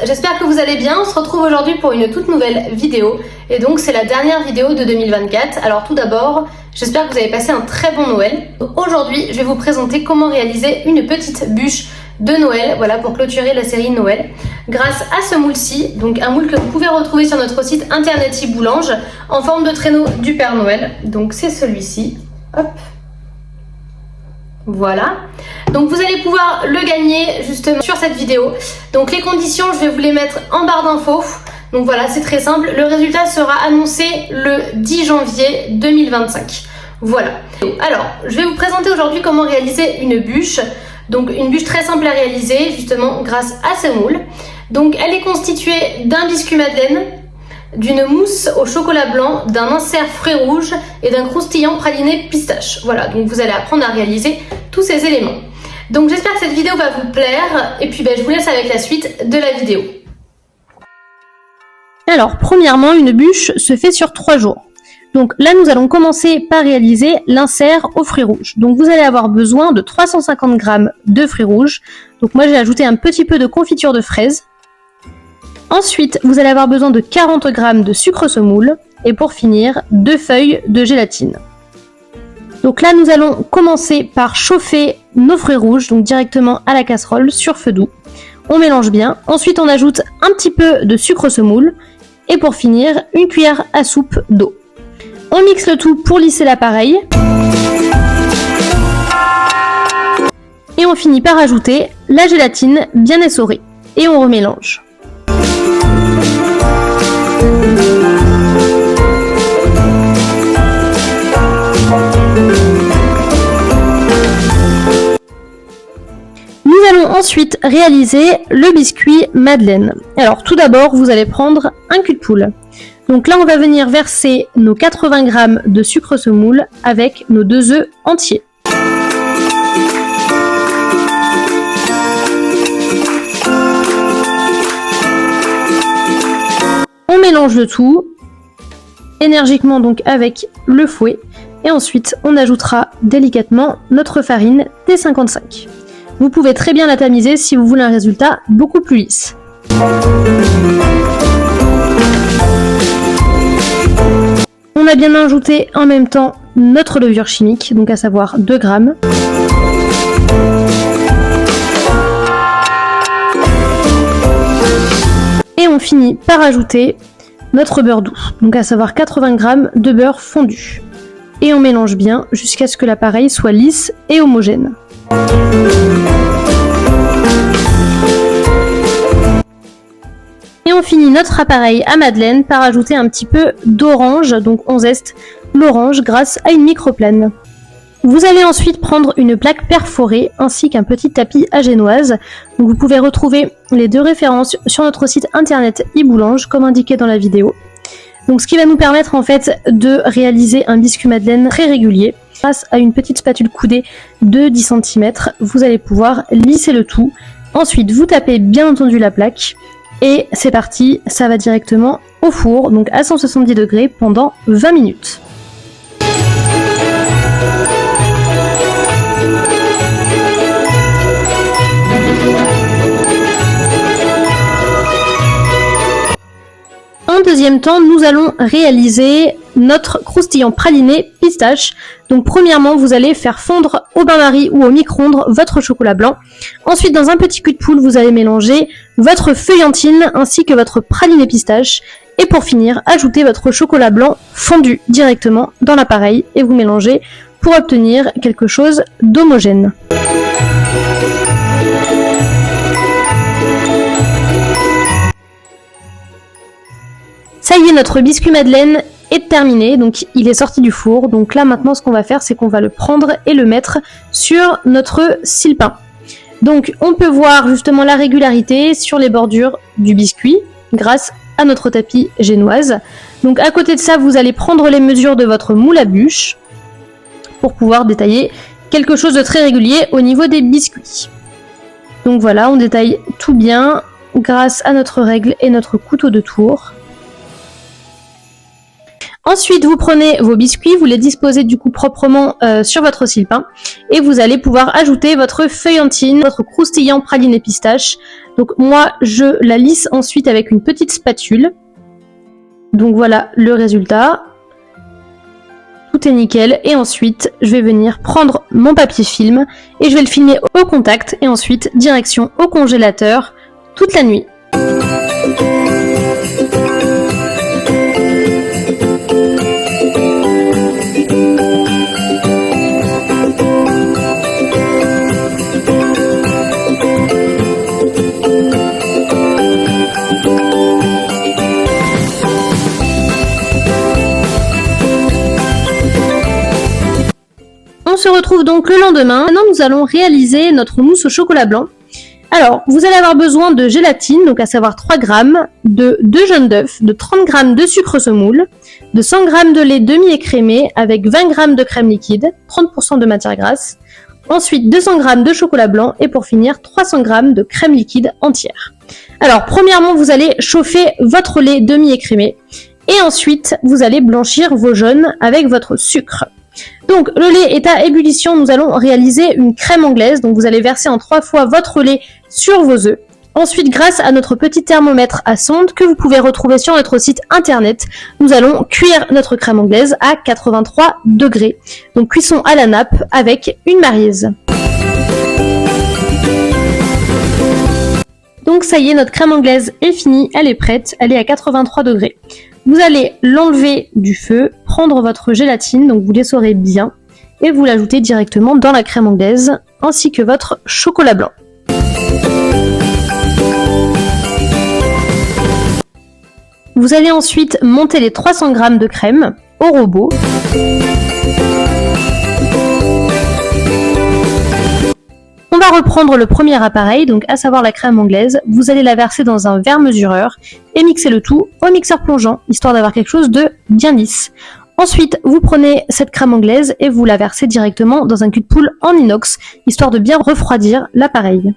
j'espère que vous allez bien. On se retrouve aujourd'hui pour une toute nouvelle vidéo. Et donc c'est la dernière vidéo de 2024. Alors tout d'abord, j'espère que vous avez passé un très bon Noël. Aujourd'hui, je vais vous présenter comment réaliser une petite bûche de Noël, voilà, pour clôturer la série Noël, grâce à ce moule-ci, donc un moule que vous pouvez retrouver sur notre site internet Iboulange, en forme de traîneau du Père Noël. Donc c'est celui-ci. Hop. Voilà, donc vous allez pouvoir le gagner justement sur cette vidéo. Donc les conditions, je vais vous les mettre en barre d'infos. Donc voilà, c'est très simple. Le résultat sera annoncé le 10 janvier 2025. Voilà. Alors, je vais vous présenter aujourd'hui comment réaliser une bûche. Donc une bûche très simple à réaliser justement grâce à ce moule. Donc elle est constituée d'un biscuit madeleine, d'une mousse au chocolat blanc, d'un insert fruits rouges et d'un croustillant praliné pistache. Voilà, donc vous allez apprendre à réaliser tous ces éléments. Donc j'espère que cette vidéo va vous plaire et puis je vous laisse avec la suite de la vidéo. Alors, premièrement, une bûche se fait sur 3 jours. Donc là, nous allons commencer par réaliser l'insert aux fruits rouges. Donc vous allez avoir besoin de 350 g de fruits rouges. Donc moi, j'ai ajouté un petit peu de confiture de fraises. Ensuite, vous allez avoir besoin de 40 g de sucre semoule et pour finir, 2 feuilles de gélatine. Donc là, nous allons commencer par chauffer nos fruits rouges, donc directement à la casserole sur feu doux. On mélange bien. Ensuite, on ajoute un petit peu de sucre semoule et pour finir, une cuillère à soupe d'eau. On mixe le tout pour lisser l'appareil. Et on finit par ajouter la gélatine bien essorée et on remélange. Nous allons ensuite réaliser le biscuit madeleine. Alors tout d'abord, vous allez prendre un cul de poule. Donc là, on va venir verser nos 80 g de sucre semoule avec nos 2 œufs entiers. On mélange le tout énergiquement donc avec le fouet et ensuite on ajoutera délicatement notre farine T55. Vous pouvez très bien la tamiser si vous voulez un résultat beaucoup plus lisse. On a bien ajouté en même temps notre levure chimique, donc à savoir 2 g. Et on finit par ajouter notre beurre doux, donc à savoir 80 g de beurre fondu. Et on mélange bien jusqu'à ce que l'appareil soit lisse et homogène. Et on finit notre appareil à madeleine par ajouter un petit peu d'orange, donc on zeste l'orange grâce à une microplane. Vous allez ensuite prendre une plaque perforée ainsi qu'un petit tapis à génoise. Donc vous pouvez retrouver les 2 références sur notre site internet Iboulange comme indiqué dans la vidéo. Donc ce qui va nous permettre en fait de réaliser un biscuit madeleine très régulier. Grâce à une petite spatule coudée de 10 cm, vous allez pouvoir lisser le tout. Ensuite, vous tapez bien entendu la plaque. Et c'est parti, ça va directement au four, donc à 170 degrés pendant 20 minutes. En deuxième temps, nous allons réaliser notre croustillant praliné pistache. Donc premièrement, vous allez faire fondre au bain-marie ou au micro-ondes votre chocolat blanc. Ensuite, dans un petit cul de poule, vous allez mélanger votre feuillantine ainsi que votre praliné pistache. Et pour finir, ajoutez votre chocolat blanc fondu directement dans l'appareil et vous mélangez pour obtenir quelque chose d'homogène. Ça y est, notre biscuit madeleine est terminé, donc il est sorti du four. Donc là maintenant ce qu'on va faire, c'est qu'on va le prendre et le mettre sur notre sile-pain. Donc on peut voir justement la régularité sur les bordures du biscuit grâce à notre tapis génoise. Donc à côté de ça, vous allez prendre les mesures de votre moule à bûche pour pouvoir détailler quelque chose de très régulier au niveau des biscuits. Donc voilà, on détaille tout bien grâce à notre règle et notre couteau de tour. Ensuite, vous prenez vos biscuits, vous les disposez du coup proprement sur votre sille-pain et vous allez pouvoir ajouter votre feuillantine, votre croustillant praline et pistache. Donc moi, je la lisse ensuite avec une petite spatule. Donc voilà le résultat. Tout est nickel. Et ensuite, je vais venir prendre mon papier film et je vais le filmer au contact et ensuite direction au congélateur toute la nuit. On se retrouve donc le lendemain. Maintenant, nous allons réaliser notre mousse au chocolat blanc. Alors, vous allez avoir besoin de gélatine, donc à savoir 3 grammes, de 2 jaunes d'œufs, de 30 grammes de sucre semoule, de 100 grammes de lait demi-écrémé avec 20 grammes de crème liquide, 30% de matière grasse. Ensuite, 200 grammes de chocolat blanc et pour finir, 300 grammes de crème liquide entière. Alors, premièrement, vous allez chauffer votre lait demi-écrémé et ensuite, vous allez blanchir vos jaunes avec votre sucre. Donc le lait est à ébullition, nous allons réaliser une crème anglaise, donc vous allez verser en 3 fois votre lait sur vos œufs. Ensuite, grâce à notre petit thermomètre à sonde que vous pouvez retrouver sur notre site internet, nous allons cuire notre crème anglaise à 83 degrés. Donc cuisson à la nappe avec une maryse. Donc ça y est, notre crème anglaise est finie, elle est prête, elle est à 83 degrés. Vous allez l'enlever du feu, prendre votre gélatine, donc vous l'essorez bien, et vous l'ajoutez directement dans la crème anglaise, ainsi que votre chocolat blanc. Vous allez ensuite monter les 300 g de crème au robot. On va reprendre le premier appareil, donc à savoir la crème anglaise. Vous allez la verser dans un verre mesureur et mixer le tout au mixeur plongeant, histoire d'avoir quelque chose de bien lisse. Ensuite, vous prenez cette crème anglaise et vous la versez directement dans un cul de poule en inox, histoire de bien refroidir l'appareil.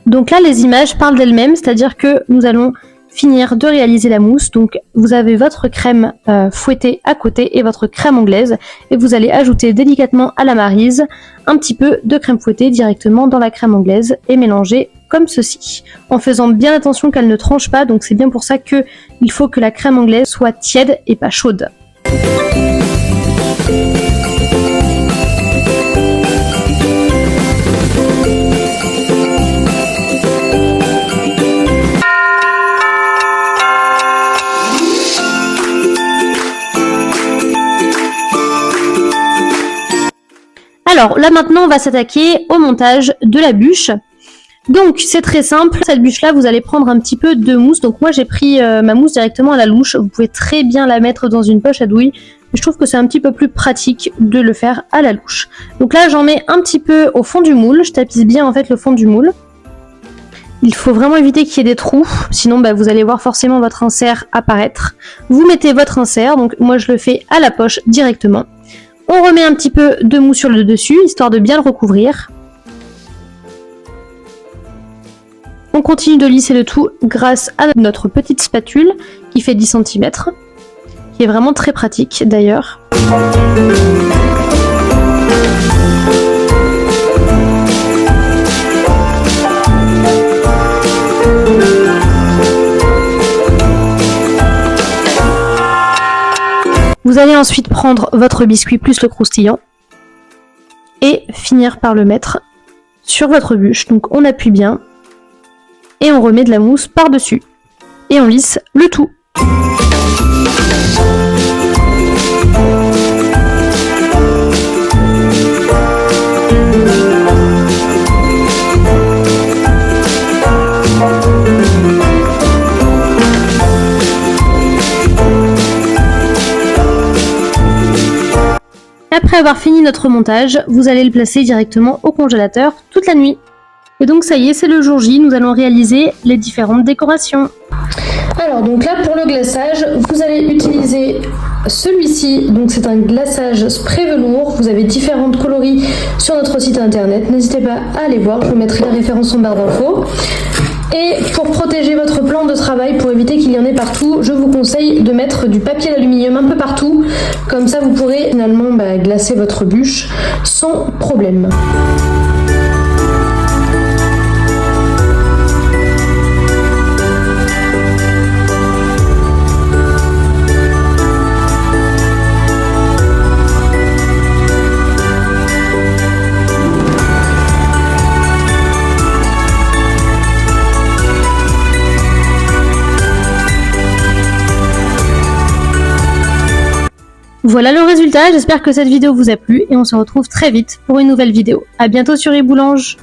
Donc là, les images parlent d'elles-mêmes, c'est-à-dire que nous allons finir de réaliser la mousse. Donc vous avez votre crème fouettée à côté et votre crème anglaise et vous allez ajouter délicatement à la maryse un petit peu de crème fouettée directement dans la crème anglaise et mélanger comme ceci, en faisant bien attention qu'elle ne tranche pas. Donc c'est bien pour ça que il faut que la crème anglaise soit tiède et pas chaude. Alors là maintenant on va s'attaquer au montage de la bûche. Donc c'est très simple, cette bûche là vous allez prendre un petit peu de mousse. Donc moi j'ai pris ma mousse directement à la louche, vous pouvez très bien la mettre dans une poche à douille. Mais je trouve que c'est un petit peu plus pratique de le faire à la louche. Donc là j'en mets un petit peu au fond du moule, je tapisse bien en fait le fond du moule. Il faut vraiment éviter qu'il y ait des trous, sinon vous allez voir forcément votre insert apparaître. Vous mettez votre insert, donc moi je le fais à la poche directement. On remet un petit peu de mousse sur le dessus, histoire de bien le recouvrir. On continue de lisser le tout grâce à notre petite spatule qui fait 10 cm, qui est vraiment très pratique d'ailleurs. Vous allez ensuite prendre votre biscuit plus le croustillant et finir par le mettre sur votre bûche. Donc on appuie bien et on remet de la mousse par-dessus et on lisse le tout. Après avoir fini notre montage, vous allez le placer directement au congélateur toute la nuit. Et donc ça y est, c'est le jour J, nous allons réaliser les différentes décorations. Alors donc là pour le glaçage, vous allez utiliser celui-ci, donc c'est un glaçage spray velours, vous avez différentes coloris sur notre site internet, n'hésitez pas à aller voir, je vous mettrai la référence en barre d'infos. Et pour protéger votre plan de travail, pour éviter qu'il y en ait partout, je vous conseille de mettre du papier d'aluminium un peu partout. Comme ça, vous pourrez finalement glacer votre bûche sans problème. Voilà le résultat, j'espère que cette vidéo vous a plu et on se retrouve très vite pour une nouvelle vidéo. A bientôt sur Iboulange.